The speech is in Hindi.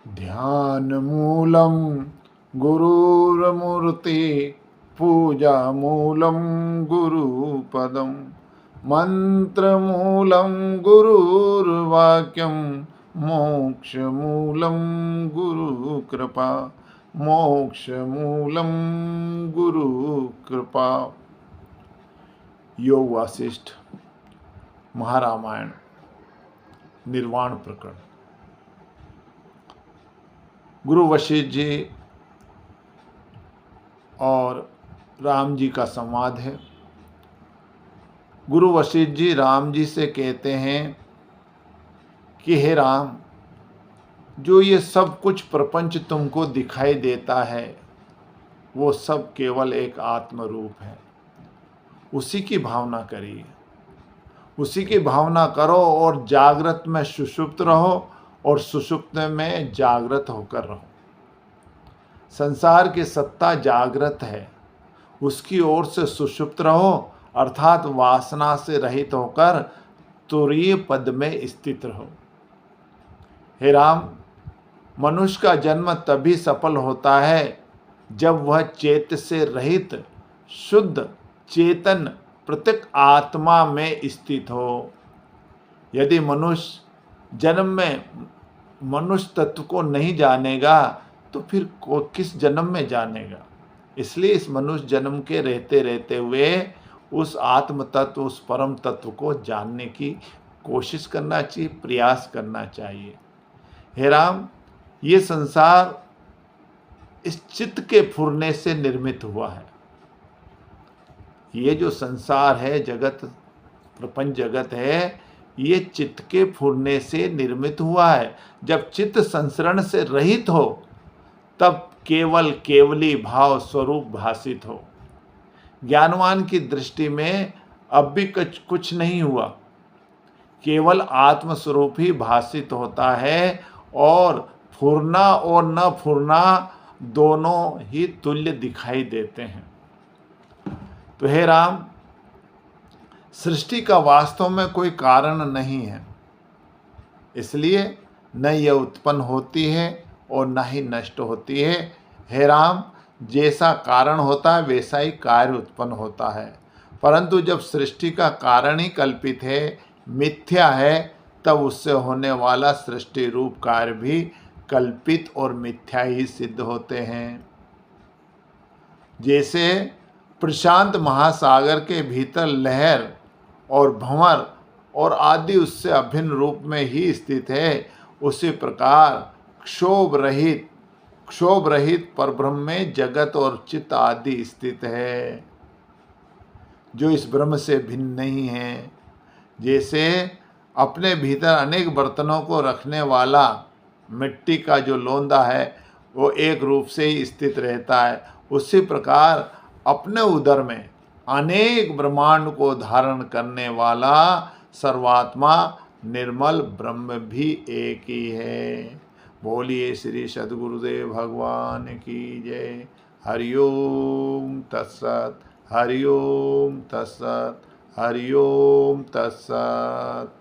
ध्यानमूलं गुरुर्मूर्ति पूजामूलं गुरुपदं मंत्रमूलं गुरुर्वाक्यं मोक्षमूलं गुरुकृपा मोक्षमूलं गुरुकृपा। योग वासिष्ठ महारामायण निर्वाण प्रकरण। गुरु वशिष्ठ जी और राम जी का संवाद है। गुरु वशिष्ठ जी राम जी से कहते हैं कि हे राम, जो ये सब कुछ प्रपंच तुमको दिखाई देता है वो सब केवल एक आत्म रूप है। उसी की भावना करिए, उसी की भावना करो और जागृत में सुषुप्त रहो और सुषुप्त में जागृत होकर रहो। संसार की सत्ता जागृत है, उसकी ओर से सुषुप्त रहो अर्थात वासना से रहित होकर तुरीय पद में स्थित रहो। हे राम, मनुष्य का जन्म तभी सफल होता है जब वह चेत से रहित शुद्ध चेतन प्रत्येक आत्मा में स्थित हो। यदि मनुष्य जन्म में मनुष्य तत्व को नहीं जानेगा तो फिर किस जन्म में जानेगा। इसलिए इस मनुष्य जन्म के रहते रहते हुए उस आत्म तत्व, उस परम तत्व को जानने की कोशिश करना चाहिए, प्रयास करना चाहिए। हे राम, ये संसार इस चित्त के फुरने से निर्मित हुआ है। ये जो संसार है, जगत, प्रपंच जगत है, ये चित्त के फुरने से निर्मित हुआ है। जब चित्त संसरण से रहित हो तब केवल केवली भाव स्वरूप भासित हो। ज्ञानवान की दृष्टि में अब भी कुछ नहीं हुआ, केवल आत्म स्वरूप ही भासित होता है और फुरना और न फुरना दोनों ही तुल्य दिखाई देते हैं। तो हे राम, सृष्टि का वास्तव में कोई कारण नहीं है, इसलिए न यह उत्पन्न होती है और न ही नष्ट होती है। हे राम, जैसा कारण होता है वैसा ही कार्य उत्पन्न होता है, परंतु जब सृष्टि का कारण ही कल्पित है, मिथ्या है, तब उससे होने वाला सृष्टि रूप कार्य भी कल्पित और मिथ्या ही सिद्ध होते हैं। जैसे प्रशांत महासागर के भीतर लहर और भंवर और आदि उससे अभिन्न रूप में ही स्थित है, उसी प्रकार क्षोभ रहित परब्रह्म में जगत और चित्त आदि स्थित है, जो इस ब्रह्म से भिन्न नहीं है। जैसे अपने भीतर अनेक बर्तनों को रखने वाला मिट्टी का जो लोंदा है वो एक रूप से ही स्थित रहता है, उसी प्रकार अपने उदर में अनेक ब्रह्मांड को धारण करने वाला सर्वात्मा निर्मल ब्रह्म भी एक ही है। बोलिए श्री सद्गुरुदेव भगवान की जय। हरिओम तत्सत, हरिओम तत्सत, हरिओम तत्सत।